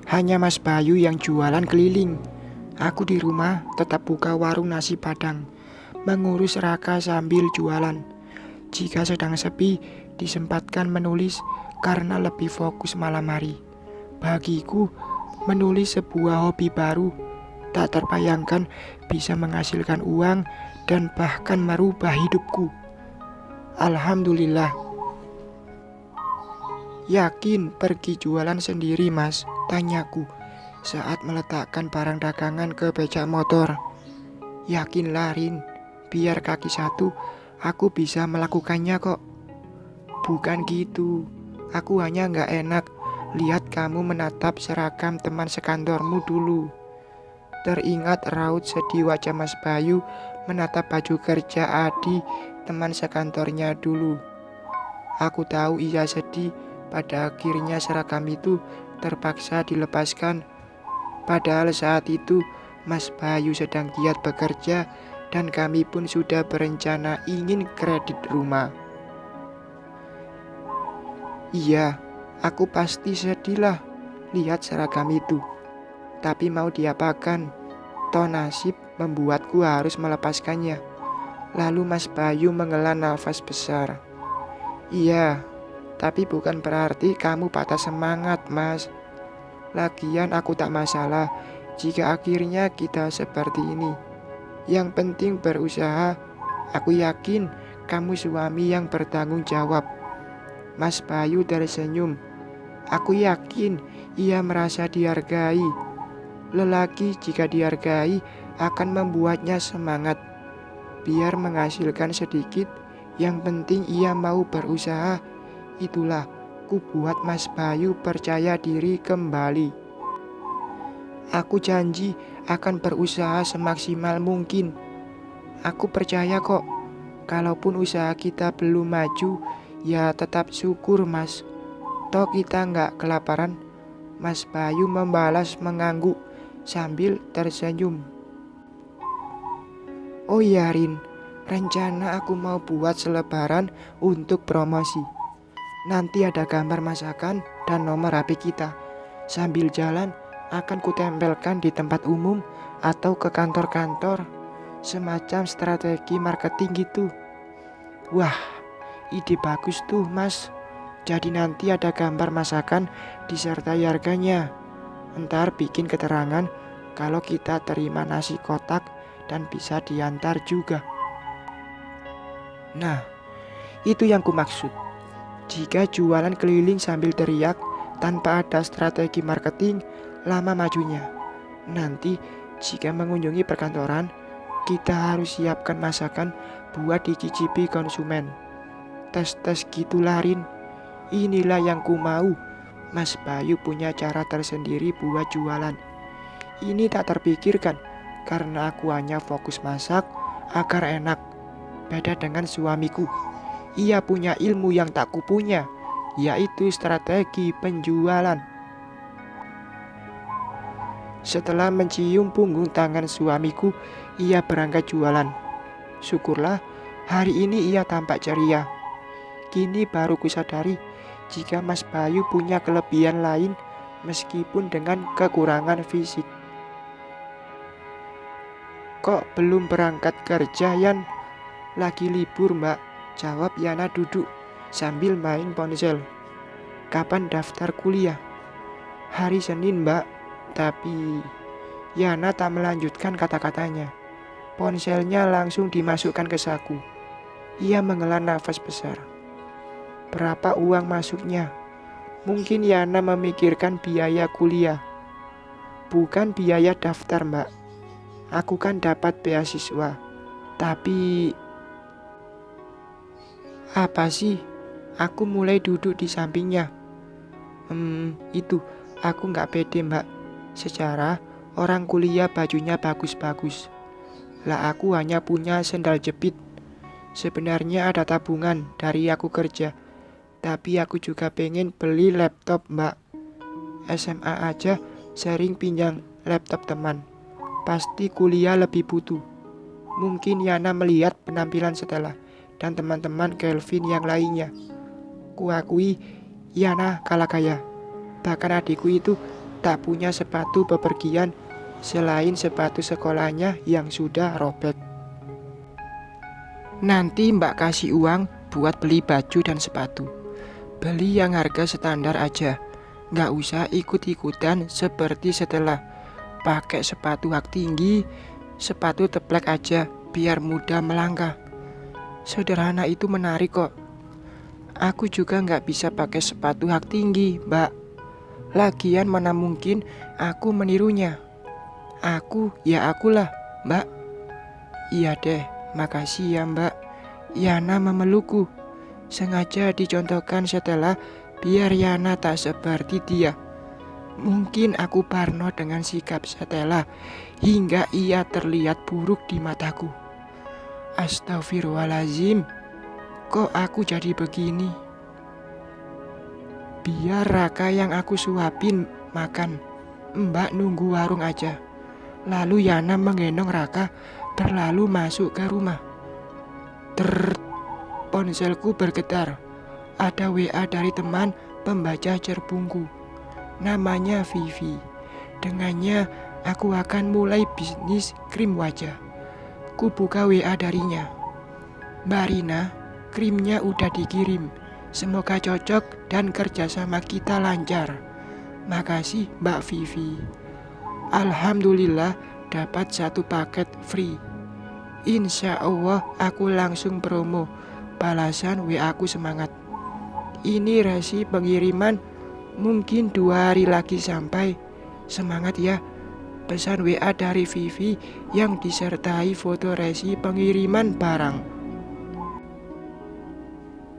Hanya Mas Bayu yang jualan keliling. Aku di rumah tetap buka warung nasi Padang, mengurus Raka sambil jualan. Jika sedang sepi, disempatkan menulis karena lebih fokus malam hari. Bagiku, menulis sebuah hobi baru. Tak terbayangkan bisa menghasilkan uang dan bahkan merubah hidupku. Alhamdulillah. Yakin pergi jualan sendiri, Mas? Tanyaku saat meletakkan barang dagangan ke becak motor. Yakinlah, Rin. Biar kaki satu, aku bisa melakukannya kok. Bukan gitu. Aku hanya gak enak lihat kamu menatap seragam teman sekantormu dulu. Teringat raut sedih wajah Mas Bayu menatap baju kerja Adi, teman sekantornya dulu. Aku tahu ia sedih. Pada akhirnya seragam itu terpaksa dilepaskan. Padahal saat itu Mas Bayu sedang giat bekerja dan kami pun sudah berencana ingin kredit rumah. Iya, aku pasti sedih lah lihat seragam itu. Tapi mau diapakan? Toh nasib membuatku harus melepaskannya. Lalu Mas Bayu menghela nafas besar. Iya, tapi bukan berarti kamu patah semangat, Mas. Lagian aku tak masalah jika akhirnya kita seperti ini. Yang penting berusaha. Aku yakin kamu suami yang bertanggung jawab. Mas Bayu tersenyum. Aku yakin ia merasa dihargai. Lelaki jika dihargai akan membuatnya semangat. Biar menghasilkan sedikit, yang penting ia mau berusaha. Itulah ku buat Mas Bayu percaya diri kembali. Aku janji akan berusaha semaksimal mungkin. Aku percaya kok. Kalaupun usaha kita belum maju, ya tetap syukur, Mas. Toh kita nggak kelaparan. Mas Bayu membalas mengangguk sambil tersenyum. Oh iya, Rin, rencana aku mau buat selebaran untuk promosi. Nanti ada gambar masakan dan nomor HP kita. Sambil jalan akan kutempelkan di tempat umum atau ke kantor-kantor. Semacam strategi marketing gitu. Wah, ide bagus tuh, Mas. Jadi nanti ada gambar masakan disertai harganya. Ntar bikin keterangan kalau kita terima nasi kotak dan bisa diantar juga. Nah, itu yang kumaksud. Jika jualan keliling sambil teriak tanpa ada strategi marketing, lama majunya. Nanti jika mengunjungi perkantoran, kita harus siapkan masakan buat dicicipi konsumen. Tes-tes gitulah, Rin. Inilah yang ku mau. Mas Bayu punya cara tersendiri buat jualan. Ini tak terpikirkan karena aku hanya fokus masak agar enak. Beda dengan suamiku. Ia punya ilmu yang tak kupunya, yaitu strategi penjualan. Setelah mencium punggung tangan suamiku, ia berangkat jualan. Syukurlah, hari ini ia tampak ceria. Kini baru kusadari jika Mas Bayu punya kelebihan lain meskipun dengan kekurangan fisik. Kok belum berangkat kerja, Yan? Lagi libur, Mbak. Jawab Yana duduk sambil main ponsel. Kapan daftar kuliah? Hari Senin, Mbak. Tapi Yana tak melanjutkan kata-katanya. Ponselnya langsung dimasukkan ke saku. Ia menghela nafas besar. Berapa uang masuknya? Mungkin Yana memikirkan biaya kuliah. Bukan biaya daftar, Mbak. Aku kan dapat beasiswa. Tapi apa sih? Aku mulai duduk di sampingnya. Itu, aku gak pede, Mbak. Secara orang kuliah bajunya bagus-bagus. Lah aku hanya punya sendal jepit. Sebenarnya ada tabungan dari aku kerja. Tapi aku juga pengen beli laptop, Mbak. SMA aja sering pinjam laptop teman. Pasti kuliah lebih butuh. Mungkin Yana melihat penampilan Stella dan teman-teman Kelvin yang lainnya. Kuakui Yana kalah kaya. Bahkan adikku itu tak punya sepatu bepergian selain sepatu sekolahnya yang sudah robek. Nanti Mbak kasih uang buat beli baju dan sepatu. Beli yang harga standar aja. Nggak usah ikut-ikutan seperti setelah. Pakai sepatu hak tinggi, sepatu teplek aja biar mudah melangkah. Sederhana itu menarik kok. Aku juga nggak bisa pakai sepatu hak tinggi, Mbak. Lagian mana mungkin aku menirunya. Aku ya akulah, Mbak. Iya deh, makasih ya Mbak. Yana memelukku. Sengaja dicontohkan setelah biar Yana tak seperti dia. Mungkin aku parno dengan sikap Stella hingga ia terlihat buruk di mataku. Astagfirullahaladzim, kok aku jadi begini? Biar Raka yang aku suapin makan. Mbak nunggu warung aja. Lalu Yana menggendong Raka berlalu masuk ke rumah. Ponselku bergetar. Ada WA dari teman pembaca cerbungku. Namanya Vivi. Dengannya aku akan mulai bisnis krim wajah. Ku buka WA darinya. Mbak Rina, krimnya udah dikirim. Semoga cocok dan kerjasama kita lancar. Makasih Mbak Vivi. Alhamdulillah dapat 1 paket free. Insya Allah aku langsung promo. Balasan WA aku semangat. Ini resi pengiriman mungkin 2 hari lagi sampai. Semangat ya. Pesan WA dari Vivi yang disertai foto resi pengiriman barang.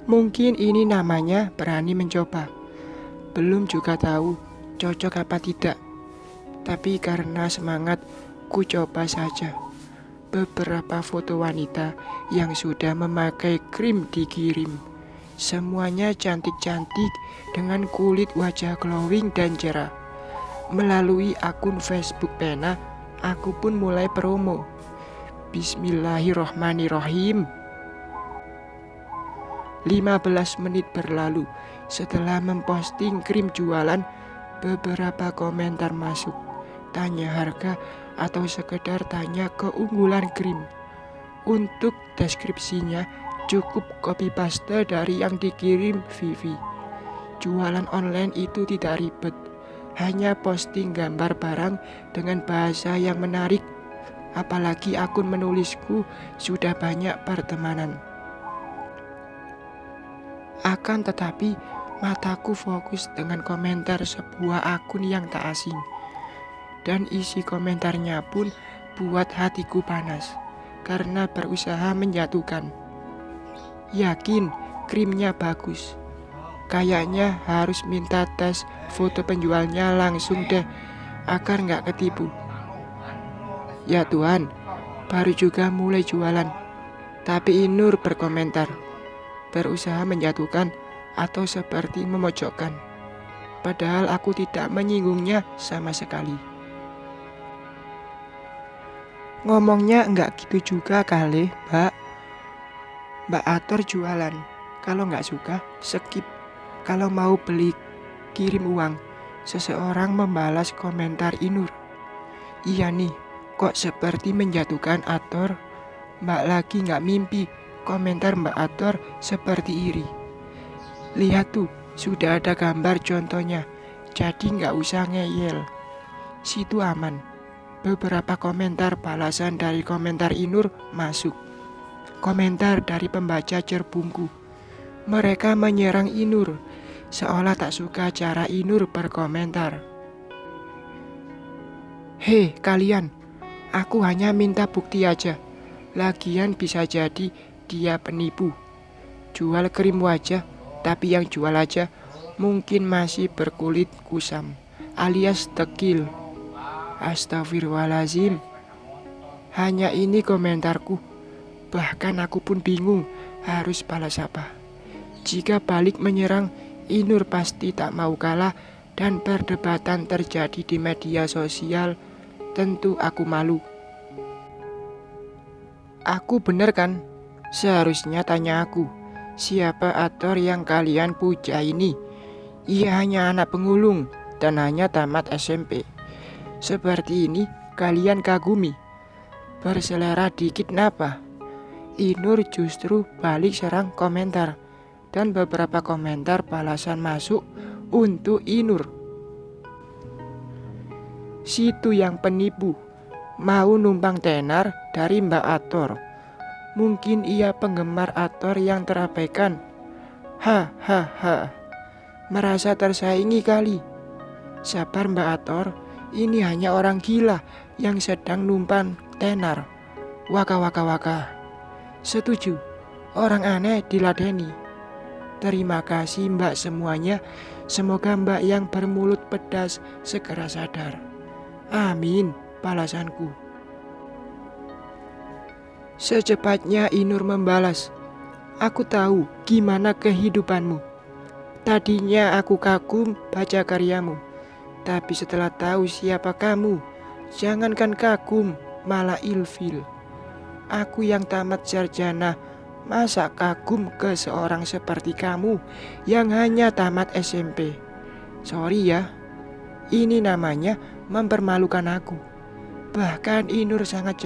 Mungkin ini namanya berani mencoba. Belum juga tahu cocok apa tidak. Tapi karena semangat, ku coba saja. Beberapa foto wanita yang sudah memakai krim dikirim. Semuanya cantik-cantik dengan kulit wajah glowing dan cerah. Melalui akun Facebook Pena, aku pun mulai promo. Bismillahirrohmanirrohim. 15 menit berlalu setelah memposting krim jualan, beberapa komentar masuk. Tanya harga atau sekedar tanya keunggulan krim. Untuk deskripsinya cukup copy paste dari yang dikirim Vivi. Jualan online itu tidak ribet, hanya posting gambar barang dengan bahasa yang menarik. Apalagi akun menulisku sudah banyak pertemanan. Akan tetapi mataku fokus dengan komentar sebuah akun yang tak asing. Dan isi komentarnya pun buat hatiku panas karena berusaha menjatuhkan. Yakin krimnya bagus. Kayaknya harus minta tes foto penjualnya langsung deh agar gak ketipu. Ya Tuhan, baru juga mulai jualan. Tapi Inur berkomentar, berusaha menjatuhkan atau seperti memojokkan. Padahal aku tidak menyinggungnya sama sekali. Ngomongnya enggak gitu juga kali, Mbak. Mbak atur jualan. Kalau enggak suka, skip. Kalau mau beli, kirim uang. Seseorang membalas komentar Inur. Iya nih, kok seperti menjatuhkan Ator. Mbak lagi enggak mimpi. Komentar Mbak Ator seperti iri. Lihat tuh, sudah ada gambar contohnya. Jadi enggak usah ngeyel. Situ aman. Beberapa komentar balasan dari komentar Inur masuk. Komentar dari pembaca cerbungku. Mereka menyerang Inur, seolah tak suka cara Inur berkomentar. Hei kalian, aku hanya minta bukti aja. Lagian bisa jadi dia penipu. Jual krim wajah, tapi yang jual aja mungkin masih berkulit kusam, alias dekil. Astagfirullahaladzim. Hanya ini komentarku. Bahkan aku pun bingung harus balas apa. Jika balik menyerang, Inur pasti tak mau kalah dan perdebatan terjadi di media sosial. Tentu aku malu. Aku bener kan? Seharusnya tanya aku. Siapa aktor yang kalian puja ini? Ia hanya anak pengulung. dan hanya tamat SMP. Seperti ini kalian kagumi. Berselera dikit napa? Inur justru balik serang komentar. Dan beberapa komentar balasan masuk untuk Inur. Situ yang penipu, mau numpang tenar dari Mbak Ator. Mungkin ia penggemar Ator yang terabaikan. Hahaha, merasa tersaingi kali. Sabar Mbak Ator, ini hanya orang gila yang sedang numpang tenar. Waka waka waka. Setuju, orang aneh diladeni. Terima kasih Mbak semuanya. Semoga Mbak yang bermulut pedas segera sadar. Amin, balasanku. Secepatnya Inur membalas. Aku tahu gimana kehidupanmu. Tadinya aku kagum baca karyamu. Tapi setelah tahu siapa kamu, jangankan kagum, malah ilfil. Aku yang tamat sarjana, masa kagum ke seorang seperti kamu yang hanya tamat SMP? Sorry ya, ini namanya mempermalukan aku. Bahkan Inur sangat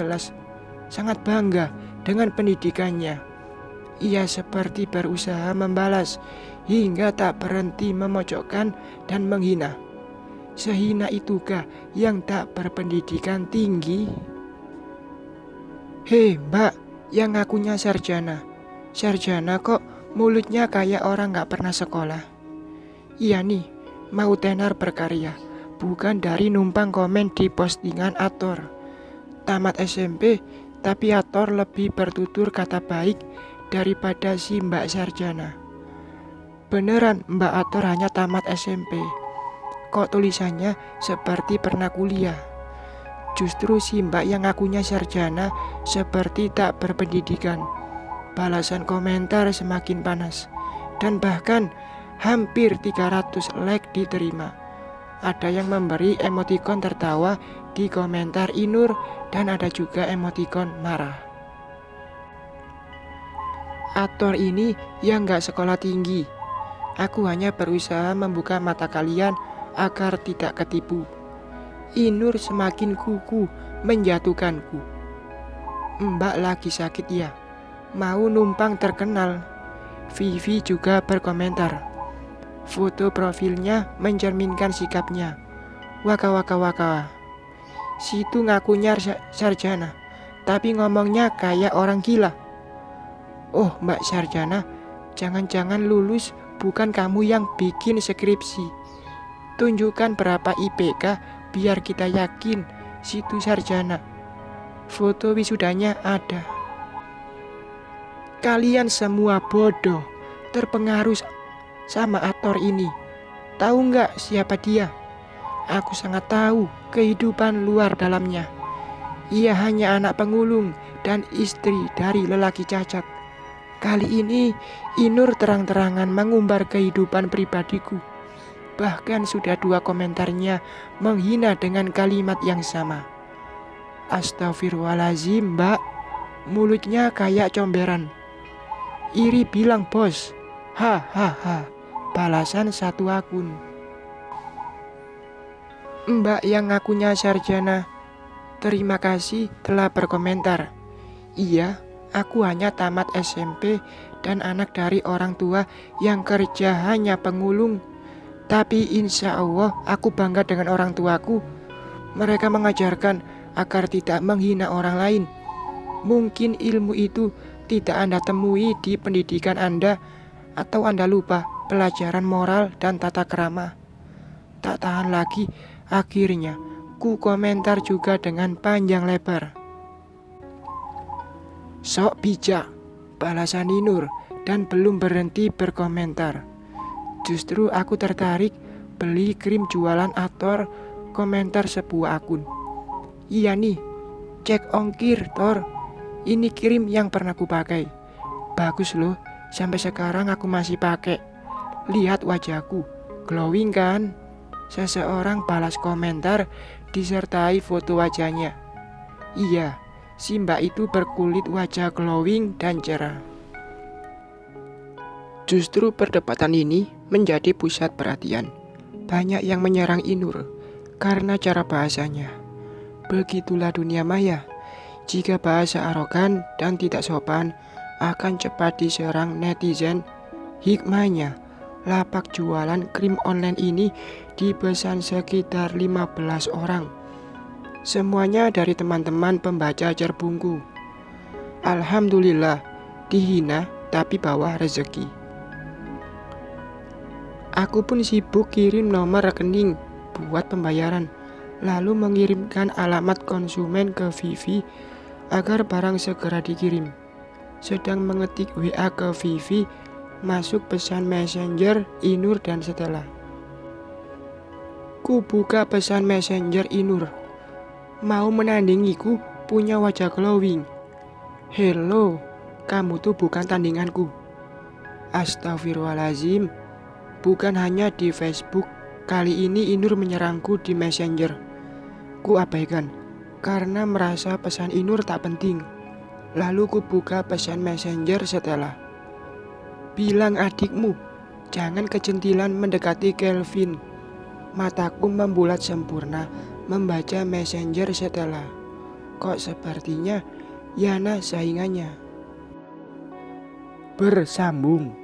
bangga dengan pendidikannya. Ia seperti berusaha membalas hingga tak berhenti memojokkan dan menghina. Sehina itukah yang tak berpendidikan tinggi? Hei Mbak, yang ngakunya sarjana. Sarjana kok mulutnya kayak orang gak pernah sekolah. Iya nih, mau tenar berkarya, bukan dari numpang komen di postingan Ator. Tamat SMP, tapi Ator lebih bertutur kata baik daripada si Mbak Sarjana. Beneran Mbak Ator hanya tamat SMP. Kok tulisannya seperti pernah kuliah? Justru si Mbak yang ngakunya sarjana seperti tak berpendidikan. Balasan komentar semakin panas, dan bahkan hampir 300 like diterima. Ada yang memberi emotikon tertawa di komentar Inur, dan ada juga emotikon marah. Ator ini yang gak sekolah tinggi. Aku hanya berusaha membuka mata kalian agar tidak ketipu. Inur semakin kuku menjatuhkanku. Mbak lagi sakit ya? Mau numpang terkenal? Vivi juga berkomentar. Foto profilnya mencerminkan sikapnya. Waka waka waka. Situ ngakunya sarjana, tapi ngomongnya kayak orang gila. Oh Mbak Sarjana, jangan-jangan lulus bukan kamu yang bikin skripsi. Tunjukkan berapa IPK biar kita yakin situ sarjana. Foto wisudanya ada. Kalian semua bodoh, terpengaruh sama Ator ini. Tahu nggak siapa dia? Aku sangat tahu kehidupan luar dalamnya. Ia hanya anak pengulung dan istri dari lelaki cacat. Kali ini Inur terang-terangan mengumbar kehidupan pribadiku. Bahkan sudah 2 komentarnya menghina dengan kalimat yang sama. Astagfirullahaladzim Mbak, mulutnya kayak comberan. Iri bilang bos. Hahaha, balasan satu akun. Mbak yang ngakunya sarjana, terima kasih telah berkomentar. Iya, aku hanya tamat SMP dan anak dari orang tua yang kerja hanya pengulung. Tapi insya Allah aku bangga dengan orang tuaku. Mereka mengajarkan agar tidak menghina orang lain. Mungkin ilmu itu tidak Anda temui di pendidikan Anda, atau Anda lupa pelajaran moral dan tata krama. Tak tahan lagi, akhirnya ku komentar juga dengan panjang lebar. Sok bijak, balasan Inur, dan belum berhenti berkomentar. Justru aku tertarik beli krim jualan Ator, komentar sebuah akun. Iya nih, cek ongkir Tor. Ini krim yang pernah ku pakai. Bagus loh, sampai sekarang aku masih pakai. Lihat wajahku, glowing kan? Seseorang balas komentar disertai foto wajahnya. Iya, si Mbak itu berkulit wajah glowing dan cerah. Justru perdebatan ini menjadi pusat perhatian. banyak yang menyerang Inur karena cara bahasanya. Begitulah dunia maya. Jika bahasa arogan dan tidak sopan, akan cepat diserang netizen. Hikmahnya, lapak jualan krim online ini dipesan sekitar 15 orang. Semuanya dari teman-teman pembaca Cerbungku. Alhamdulillah, dihina tapi bawa rezeki. Aku pun sibuk kirim nomor rekening buat pembayaran, lalu mengirimkan alamat konsumen ke Vivi agar barang segera dikirim. Sedang mengetik WA ke Vivi, masuk pesan Messenger Inur dan Stella. Ku buka pesan Messenger Inur. Mau menandingiku punya wajah glowing. Hello, kamu tuh bukan tandinganku. Astagfirullahaladzim, bukan hanya di Facebook. Kali ini Inur menyerangku di Messenger. Ku abaikan karena merasa pesan Inur tak penting. Lalu ku buka pesan Messenger Stella. Bilang adikmu, jangan kecentilan mendekati Kelvin. Mataku membulat sempurna membaca Messenger Stella. Kok sepertinya Yana saingannya. Bersambung.